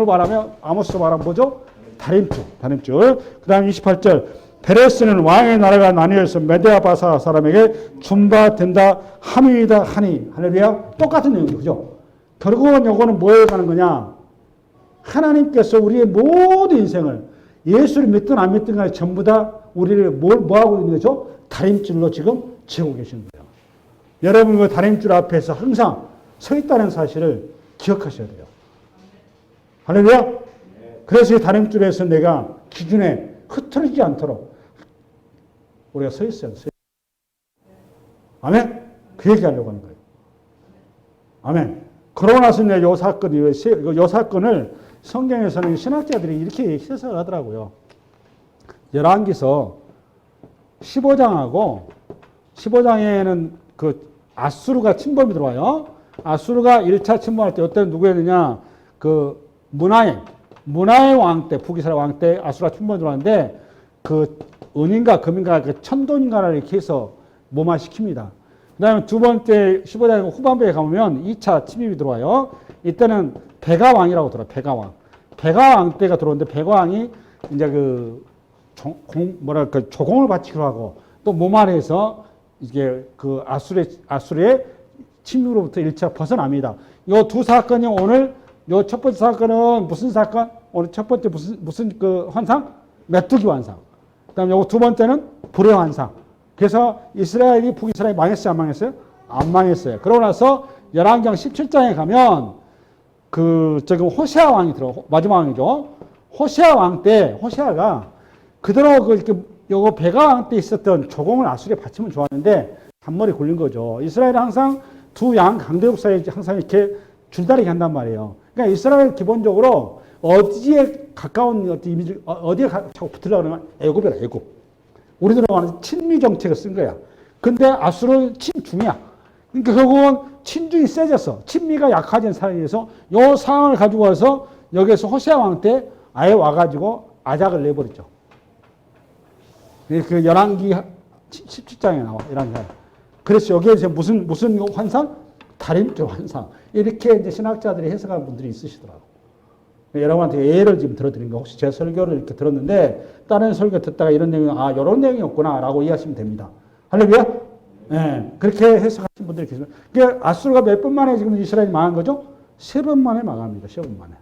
S2: 말하면 아모스 말하면 뭐죠? 다림줄. 그 다음 28절 베레스는 왕의 나라가 나뉘어서 메데아 바사 사람에게 준바된다 함이다 하니. 할렐루야. 똑같은 내용이죠. 그죠? 결국은 요거는 뭐에 가는 거냐? 하나님께서 우리의 모든 인생을 예수를 믿든 안 믿든 간에 전부 다 우리를 뭐 하고 있는 거죠? 다림줄로 지금 지고 계시는 거예요. 여러분 그 다림줄 앞에서 항상 서 있다는 사실을 기억하셔야 돼요. 할렐루야. 그래서 이 다림줄에서 내가 기준에 흐트러지지 않도록 우리가 서 있어야 돼요. 아멘. 그 얘기하려고 하는 거예요. 아멘. 그러고 나서 이제 요 사건을 성경에서는 신학자들이 이렇게 해석을 하더라고요. 열왕기서 15장하고 15장에는 그 아수르가 침범이 들어와요. 아수르가 1차 침몰할 때 이때는 누구였느냐? 그 문하의 왕 때, 북이스라엘 왕 때 아수르가 침몰 들어왔는데 그 은인가 금인가 그 천돈인가를 이렇게 해서 무마시킵니다. 그 다음에 두 번째 15장 후반부에 가보면 2차 침입이 들어와요. 이때는 베가왕이라고 들어요. 베가왕. 베가왕 때가 들어오는데 베가왕이 이제 뭐랄까 조공을 바치기로 하고 또 모말해서 이게 그 아수르의 침입으로부터 1차 벗어납니다. 이 두 사건이 오늘 요 첫 번째 사건은 무슨 사건? 오늘 첫 번째 무슨 그 환상? 메뚜기 환상. 그다음에 요거 두 번째는 불의 환상. 그래서 이스라엘이 북이스라엘이 망했어요, 안 망했어요? 안 망했어요. 그러고 나서 열왕기상 17장에 가면 그 지금 호세아 왕이 마지막 왕이죠. 호세아 왕 때 호세아가 그대로 그 이렇게 요거 베가 왕 때 있었던 조공을 아수르에 바치면 좋았는데 잔머리 굴린 거죠. 이스라엘은 항상 두 양 강대국 사이에 항상 이렇게 줄다리기 한단 말이에요. 그러니까 이스라엘 기본적으로 어디에 가까운 이미지, 어디에 자꾸 붙으려고 그러면 애굽이라, 애굽. 우리들은 말하는 친미 정책을 쓴 거야. 근데 아수르는 친중이야. 그러니까 결국은 친중이 세졌어. 친미가 약해진 사이에서 이 상황을 가지고 와서 여기에서 호세아 왕 때 아예 와가지고 아작을 내버렸죠. 그 열왕기 17장에 나와, 열왕기. 그래서 여기에서 무슨 환상? 달인조 환상. 이렇게 이제 신학자들이 해석하는 분들이 있으시더라고. 여러분한테 예를 지금 들어드린 거 혹시 제 설교를 이렇게 들었는데 다른 설교 듣다가 이런 내용이 이런 내용이었구나라고 이해하시면 됩니다. 할렐루야? 네, 그렇게 해석하신 분들이 계십니다. 그러니까 아수르가 몇 번 만에 지금 이스라엘이 망한 거죠? 3번 만에 망합니다. 3번 만에.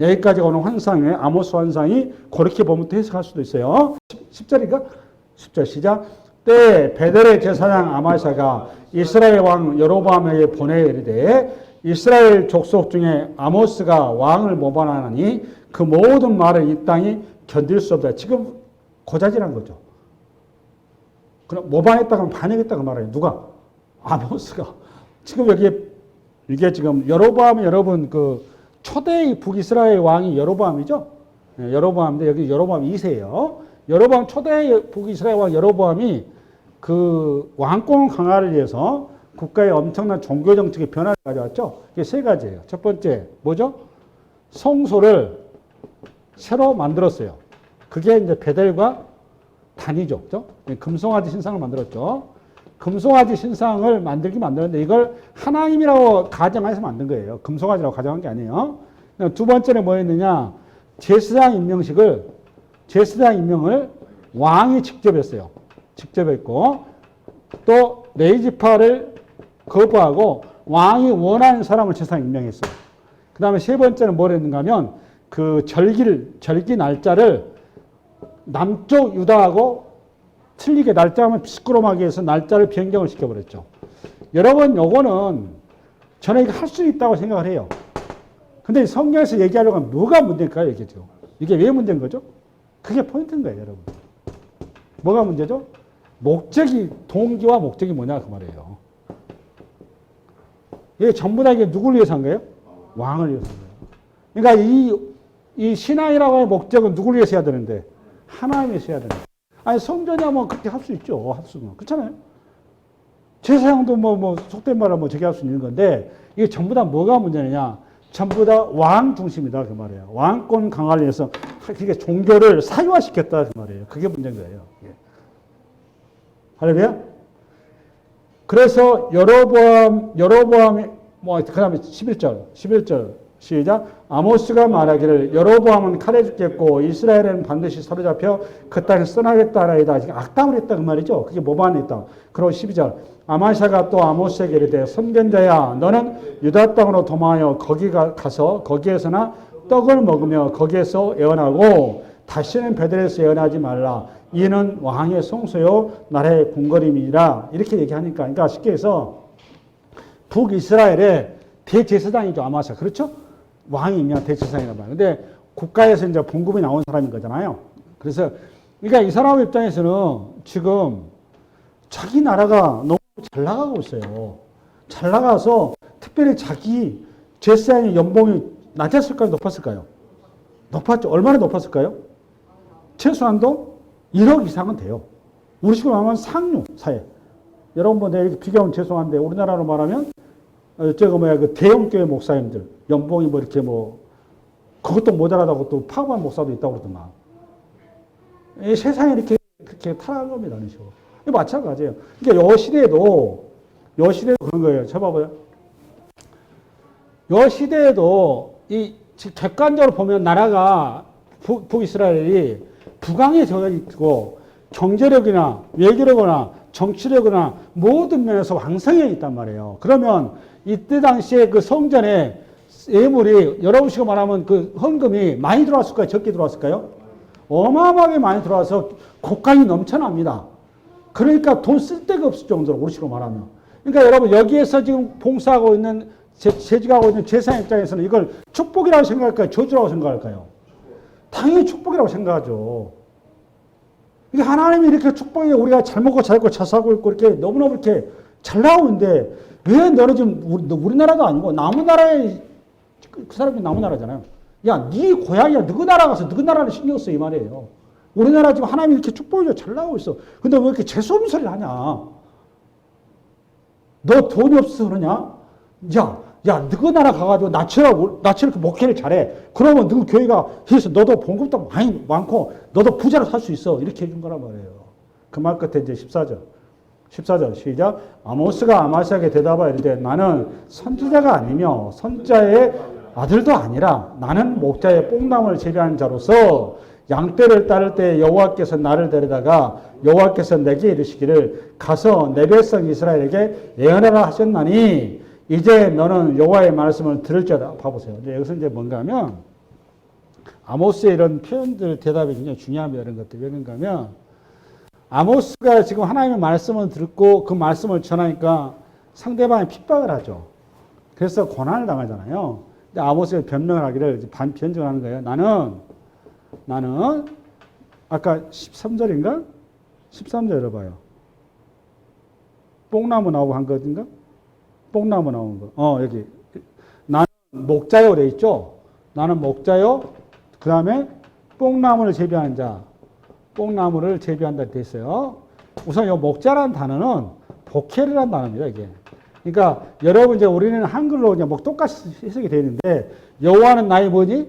S2: 여기까지 오는 환상에 아모스 환상이 그렇게 보면 또 해석할 수도 있어요. 10절인가? 10절 시작. 때 베델의 제사장 아마샤가 이스라엘 왕 여로보암에게 보내 이르되 이스라엘 족속 중에 아모스가 왕을 모반하니 그 모든 말을 이 땅이 견딜 수 없다. 지금 고자질한 거죠. 그럼 모반했다가 반역했다 그 말이에요. 누가? 아모스가. 지금 이게 지금 여로보암이 여러분 그 초대의 북이스라엘 왕이 여로보암이죠. 네, 여로보암인데 여기 여로보암 2세예요. 여로보암 초대의 북이스라엘 왕 여로보암이 그 왕권 강화를 위해서 국가의 엄청난 종교 정책의 변화를 가져왔죠. 이게 3가지예요. 첫 번째 뭐죠? 성소를 새로 만들었어요. 그게 이제 베델과 단이죠. 그죠? 금송아지 신상을 만들었죠. 금송아지 신상을 만들었는데 이걸 하나님이라고 가정해서 만든 거예요. 금송아지라고 가정한 게 아니에요. 두 번째는 뭐였느냐? 제사장 임명을 왕이 직접 했어요. 직접 했고 또 레위지파를 거부하고 왕이 원하는 사람을 제사장 임명했어요. 그 다음에 세 번째는 뭘 했는가 하면 그 절기 날짜를 남쪽 유다하고 틀리게 날짜하면 시끄러움하게 해서 날짜를 변경을 시켜버렸죠. 여러분 요거는 저는 이거 할 수 있다고 생각을 해요. 근데 성경에서 얘기하려고 하면 뭐가 문제일까요? 이게 왜 문제인 거죠? 그게 포인트인 거예요, 여러분. 뭐가 문제죠? 동기와 목적이 뭐냐 그 말이에요. 이게 전부 다 이게 누구를 위해서 한 거예요? 왕을 위해서 한 거예요. 그러니까 이 신앙이라고 하는 목적은 누구를 위해서 해야 되는데? 하나님 위해서 해야 되는데. 아니, 성전이야 뭐 그렇게 할 수 있죠. 할 수는. 그렇잖아요. 제사장도 속된 말로 저기 할 수 있는 건데, 이게 전부 다 뭐가 문제냐? 전부 다 왕 중심이다. 그 말이에요. 왕권 강화를 위해서 그게 종교를 사유화시켰다. 그 말이에요. 그게 문제인 거예요. 예. 할렐루야? 그래서 여로보암이 그 다음에 11절 시작. 아모스가 말하기를 여로보암은 칼에 죽겠고 이스라엘은 반드시 사로잡혀 그 땅에서 떠나겠다 하라이다. 악담을 했다 그 말이죠. 그게 모반했다. 그리고 12절 아마샤가 또 아모스에게 이르되 선견자야 너는 유다 땅으로 도망하여 거기 가서 거기에서나 떡을 먹으며 거기에서 예언하고 다시는 베델에서 예언하지 말라. 이는 왕의 성소요 나라의 궁궐임이니라. 이렇게 얘기하니까 그러니까 쉽게 해서 북이스라엘의 대제사장이죠. 아마샤. 그렇죠? 왕이 임명한 대제사장이란 말이에요. 근데 국가에서 이제 봉급이 나온 사람인 거잖아요. 그래서 그러니까 이 사람 입장에서는 지금 자기 나라가 너무 잘 나가고 있어요. 잘 나가서 특별히 자기 제사장의 연봉이 낮았을까요? 높았을까요? 높았죠. 얼마나 높았을까요? 최소한도 1억 이상은 돼요. 우리 식으로 말하면 상류 사회. 여러분 뭐 내가 이렇게 비교하면 죄송한데 우리나라로 말하면 그 대형교회 목사님들 연봉이 뭐 이렇게 뭐 그것도 모자라다고 또 파업한 목사도 있다고 그러더만. 이 세상이 이렇게 그렇게 타락한 겁니다. 이런 식으로. 마찬가지예요. 그러니까 요 시대에도 그런 거예요. 쳐봐봐요. 요 시대에도 이 객관적으로 보면 나라가 북이스라엘이 북왕에 져 있고 경제력이나 외교력이나 정치력이나 모든 면에서 왕성해 있단 말이에요. 그러면 이때 당시에 그 성전에 예물이 여러분식으로 말하면 그 헌금이 많이 들어왔을까요? 적게 들어왔을까요? 어마어마하게 많이 들어와서 곡간이 넘쳐납니다. 그러니까 돈 쓸 데가 없을 정도로 우리식으로 말하면. 그러니까 여러분 여기에서 지금 봉사하고 있는 재직하고 있는 제사장 입장에서는 이걸 축복이라고 생각할까요? 저주라고 생각할까요? 당연히 축복이라고 생각하죠. 이게 하나님이 이렇게 축복이 우리가 잘 먹고 잘 입고 잘 살고 있고 이렇게 너무너무 이렇게 잘 나오고 있는데 왜 너는 지금 우리나라도 아니고 남의 나라에 그 사람이 남의 나라잖아요. 야, 네 고향이야. 너그 나라 가서 너그 나라를 신경 써 이 말이에요. 우리나라 지금 하나님이 이렇게 축복이 잘 나오고 있어. 근데 왜 이렇게 재수없는 소리를 하냐? 너 돈이 없어서 그러냐? 야, 너그 나라 가가지고 나처럼 이렇게 목회를 잘해. 그러면 너 교회가 해서 너도 봉급도 많고 너도 부자로 살 수 있어. 이렇게 해준 거란 말이에요. 그 말 끝에 이제 14절 시작. 아모스가 아마시아에게 대답하여 이르되 나는 선지자가 아니며 선자의 아들도 아니라 나는 목자의 뽕나무를 재배하는 자로서 양떼를 따를 때 여호와께서 나를 데려다가 여호와께서 내게 이르시기를 가서 내 백성 이스라엘에게 예언하라 하셨나니 이제 너는 여호와의 말씀을 들을지어다. 봐보세요. 이제 여기서 이제 뭔가 하면 아모스의 이런 표현들 대답이 굉장히 중요합니다. 이런 것들. 왜 그런가 하면 아모스가 지금 하나님의 말씀을 듣고 그 말씀을 전하니까 상대방이 핍박을 하죠. 그래서 고난을 당하잖아요. 근데 아모스가 변명을 하기를 변증을 하는 거예요. 나는 아까 13절인가? 13절 열어봐요. 뽕나무 나오고 한 거든가? 뽕나무 나오는 거. 여기. 나는 목자요 돼 있죠? 나는 목자요. 그 다음에 뽕나무를 재배하는 자. 뽕나무를 재배한다 돼 있어요. 우선 이 목자라는 단어는 복혜라는 단어입니다, 이게. 그러니까 여러분 이제 우리는 한글로 그냥 뭐 똑같이 해석이 되는데 여호와는 나의 뭐니?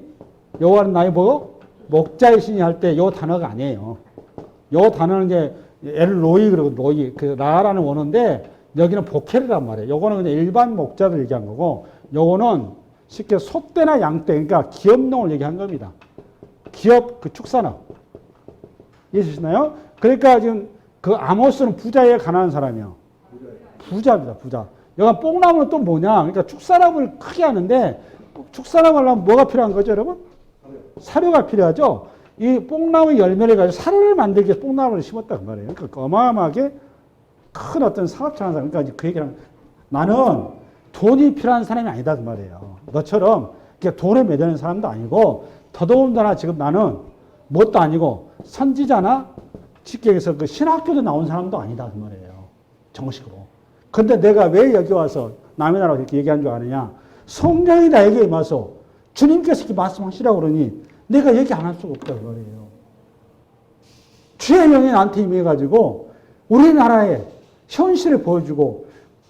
S2: 여호와는 나의 뭐? 목자의 신이 할 때 요 단어가 아니에요. 요 단어는 이제 엘로이 그리고 로이 그 라라는 원어인데 여기는 복혜란 말이에요. 요거는 그냥 일반 목자를 얘기한 거고 요거는 쉽게 소떼나 양떼 그러니까 기업농을 얘기한 겁니다. 기업 그 축산업. 이해되시나요? 그러니까 지금 그 아모스는 부자예요, 가난한 사람이요. 부자입니다, 부자. 여기 뽕나무는 또 뭐냐? 그러니까 축산업을 크게 하는데 축산업을 하려면 뭐가 필요한 거죠, 여러분? 사료가 필요하죠. 이 뽕나무 열매를 가지고 사료를 만들기 위해서 뽕나무를 심었다 그 말이에요. 그러니까 어마어마하게 큰 어떤 사업장한 사람. 그러니까 그 얘기를 나는 돈이 필요한 사람이 아니다 그 말이에요. 너처럼 돈에 매달리는 사람도 아니고 더더군다나 지금 나는 뭣도 아니고 선지자나 쉽게 얘기해서 그 신학교도 나온 사람도 아니다 그 말이에요. 정식으로. 근데 내가 왜 여기 와서 남의 나라로 이렇게 얘기한 줄 아느냐? 성령이 나에게 임해서 주님께서 이렇게 말씀하시라고 그러니 내가 얘기 안 할 수가 없다 그 말이에요. 주의 영이 나한테 임해가지고 우리나라의 현실을 보여주고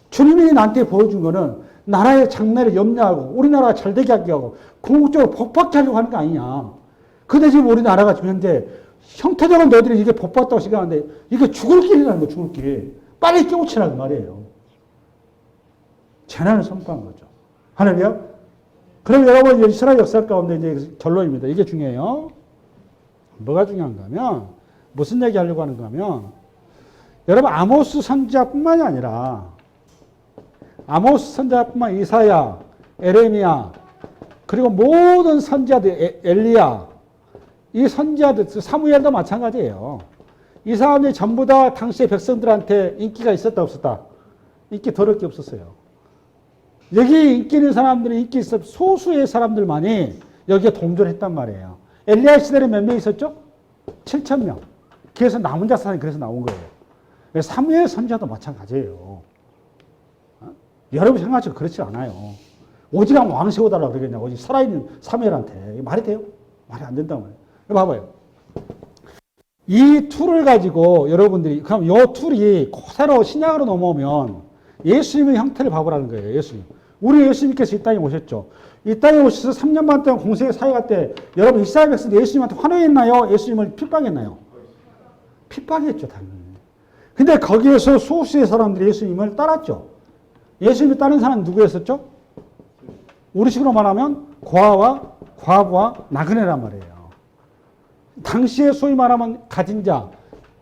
S2: 주님이 나한테 보여준 거는 나라의 장래를 염려하고 우리나라가 잘 되게 하게 하고 궁극적으로 복받게 하려고 하는 거 아니냐. 근데 지금 우리나라가 지금 현재 형태적으로 너희들이 이게 복받다고 생각하는데 이게 죽을 길이라는 거 죽을 길. 빨리 깨우치라는 말이에요. 재난을 선포한 거죠. 하늘이요? 그럼 여러분 이스라엘 역사 가운데 이제 결론입니다. 이게 중요해요. 뭐가 중요한가 하면 무슨 얘기 하려고 하는가 하면 여러분 아모스 선지자뿐만이 아니라 아모스 선지자뿐만 이사야, 에레미야 그리고 모든 선지자들 엘리야 이 선지자들 사무엘도 마찬가지예요. 이 사람들이 전부 다 당시의 백성들한테 인기가 있었다 없었다? 인기 더럽게 없었어요. 여기 인기 있는 사람들이 인기 있어 소수의 사람들만이 여기에 동조를 했단 말이에요. 엘리야 시대는 몇 명 있었죠? 7,000명. 그래서 남은 자산이 그래서 나온 거예요. 사무엘 선지자도 마찬가지예요. 여러분 생각하시고 그렇지 않아요. 오지랑 왕 세워달라고 그러겠냐고. 오직 살아있는 사무엘한테. 말이 돼요? 말이 안 된단 말이에요. 봐봐요. 이 툴을 가지고 여러분들이 그럼 이 툴이 새로 신약으로 넘어오면 예수님의 형태를 봐보라는 거예요. 예수님. 우리 예수님께서 이 땅에 오셨죠. 이 땅에 오셔서 3년 반 동안 공생의 사역할 때 여러분 이스라엘 백성들 예수님한테 환호했나요? 예수님을 핍박했나요? 핍박했죠, 당연히. 근데 거기에서 소수의 사람들이 예수님을 따랐죠. 예수님을 따른 사람은 누구였었죠? 우리식으로 말하면 고아와 과부와 나그네란 말이에요. 당시에 소위 말하면 가진 자,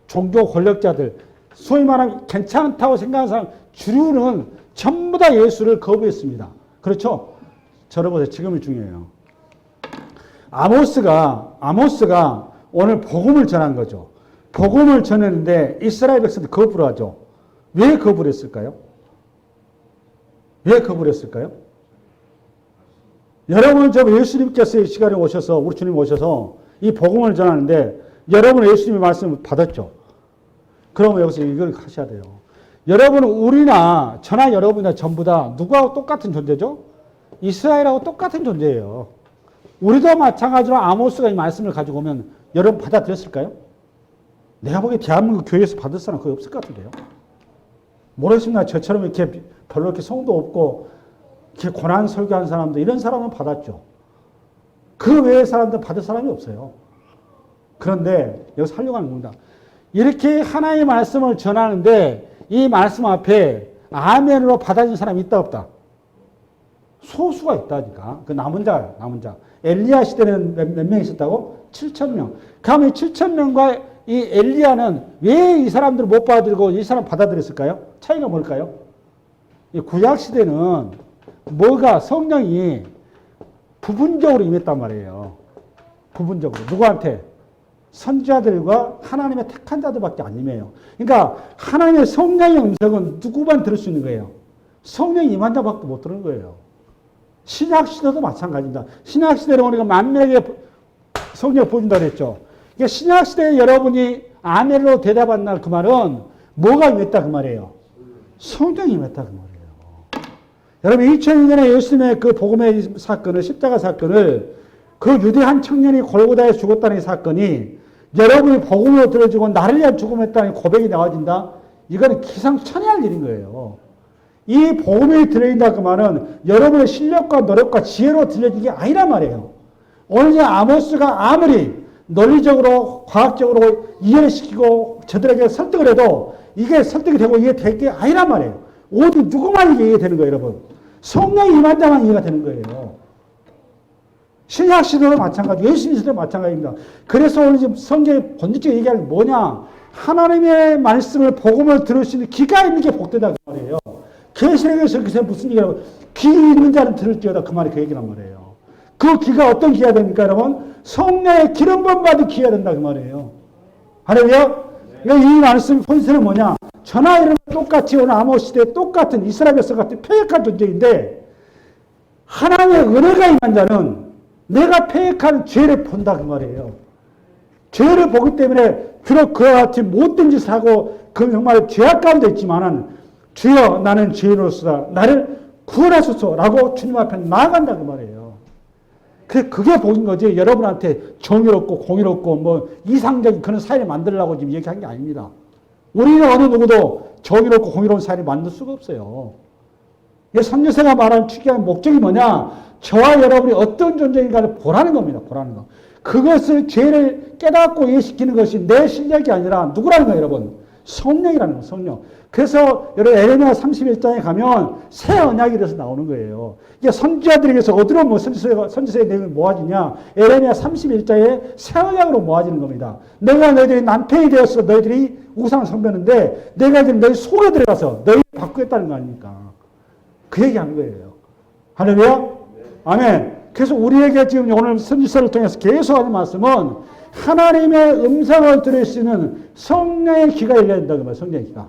S2: 종교 권력자들, 소위 말하면 괜찮다고 생각하는 사람 주류는 전부 다 예수를 거부했습니다. 그렇죠? 들어보세요. 지금이 중요해요. 아모스가 오늘 복음을 전한 거죠. 복음을 전했는데 이스라엘 백성들 거부를 하죠. 왜 거부를 했을까요? 왜 거부를 했을까요? 여러분, 저 예수님께서 이 시간에 오셔서, 우리 주님 오셔서 이 복음을 전하는데 여러분은 예수님의 말씀을 받았죠. 그러면 여기서 이걸 하셔야 돼요. 여러분은 우리나 저나 여러분이나 전부 다 누구하고 똑같은 존재죠? 이스라엘하고 똑같은 존재예요. 우리도 마찬가지로 아모스가 이 말씀을 가지고 오면 여러분 받아들였을까요? 내가 보기에 대한민국 교회에서 받을 사람 거의 없을 것 같은데요. 모르겠습니다. 저처럼 이렇게 별로 이렇게 성도 없고 이렇게 고난 설교한 사람들 이런 사람은 받았죠. 그 외의 사람들 받을 사람이 없어요. 그런데 여기서 하려고 하는 겁니다. 이렇게 하나의 말씀을 전하는데 이 말씀 앞에 아멘으로 받아준 사람이 있다 없다? 소수가 있다니까. 그 남은 자. 엘리야 시대는 몇 명 있었다고? 7,000명. 그러면 7,000명과 이 엘리야는 왜 이 사람들을 못 받아들이고 이 사람 받아들였을까요? 차이가 뭘까요? 이 구약 시대는 뭐가 성령이 부분적으로 임했단 말이에요. 부분적으로. 누구한테? 선지자들과 하나님의 택한 자들밖에 안 임해요. 그러니까 하나님의 성령의 음성은 누구만 들을 수 있는 거예요. 성령이 임한 자밖에 못 들은 거예요. 신약시대도 마찬가지입니다. 신약시대로 우리가 만명에게 성령을 보여준다고 했죠. 그러니까 신약시대에 여러분이 아멘으로 대답한 날 그 말은 뭐가 임했다 그 말이에요. 성령이 임했다 그 말이에요. 여러분 2002년에 예수님의 그 복음의 사건을 십자가 사건을 그 유대한 청년이 골고다에 죽었다는 이 사건이 여러분이 복음으로 들어주고 나를 위한 죽음했다는 고백이 나와진다. 이거는 기상천외할 일인 거예요. 이 복음이 들려진다 그 말은 여러분의 실력과 노력과 지혜로 들려진 게 아니란 말이에요. 오늘 아모스가 아무리 논리적으로 과학적으로 이해를 시키고 저들에게 설득을 해도 이게 설득이 되고 이해될 게 아니란 말이에요. 오직 누구만 이게 이해되는 거예요, 여러분. 성령이 임한 자만 이해가 되는 거예요. 신약 시대도 마찬가지고 예수님 시대도 마찬가지입니다. 그래서 오늘 지금 성경의 본질적인 얘기하는 게 뭐냐? 하나님의 말씀을 복음을 들을 수 있는 귀가 있는 게 복되다 그 말이에요. 계시록에서 그래서 무슨 얘기라고? 귀 있는 자는 들을지어다 그 말이 그 얘기란 말이에요. 그 귀가 어떤 귀가 됩니까, 여러분? 성령의 기름 부음 받은 귀가 된다 그 말이에요. 할렐루야? 이 말씀 본질은 뭐냐? 전하 이런 똑같이 오늘 아모스 시대에 똑같은 이스라엘 백성 같은 패역한 존재인데 하나님의 은혜가 임한 자는 내가 패역한 죄를 본다 그 말이에요. 죄를 보기 때문에 비록 그와 같이 못된 짓을 하고 그 정말 죄악 가운데 있지만은 주여 나는 죄인으로서다 나를 구원하소서라고 주님 앞에 나아간다 그 말이에요. 그게 복인 거지. 여러분한테 정의롭고 공의롭고 뭐 이상적인 그런 사회를 만들려고 지금 얘기한 게 아닙니다. 우리는 어느 누구도 정의롭고 공의로운 사회를 만들 수가 없어요. 선지서가 말하는 축약의 목적이 뭐냐? 저와 여러분이 어떤 존재인가를 보라는 겁니다. 보라는 거. 그것을 죄를 깨닫고 이해시키는 것이 내 실력이 아니라 누구라는 거예요, 여러분? 성령이라는 거예요, 성령. 그래서 여러분 에레미야 31장에 가면 새 언약에 대해서 나오는 거예요. 이게 선지자들에게서 어디로 뭐 선지서의 내용이 모아지냐? 에레미야 31장에 새 언약으로 모아지는 겁니다. 내가 너희들이 남편이 되어서 너희들이 우상을 섬겼는데 내가 이제 너희 속에 들어가서 너희를 바꾸겠다는 거 아닙니까? 그 얘기하는 거예요. 할렐루야? 아멘. 그래서 우리에게 지금 오늘 선지서를 통해서 계속 하는 말씀은 하나님의 음성을 들을 수 있는 성령의 귀가 열려야 된다는 거예요. 성령의 귀가.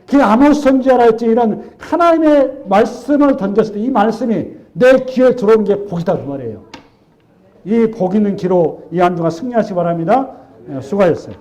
S2: 그 아모스 선지자라 했지 이런 하나님의 말씀을 던졌을 때 이 말씀이 내 귀에 들어오는 게 복이다 그 말이에요. 이 복 있는 귀로 이 한 주간 승리하시기 바랍니다. 수고하셨어요.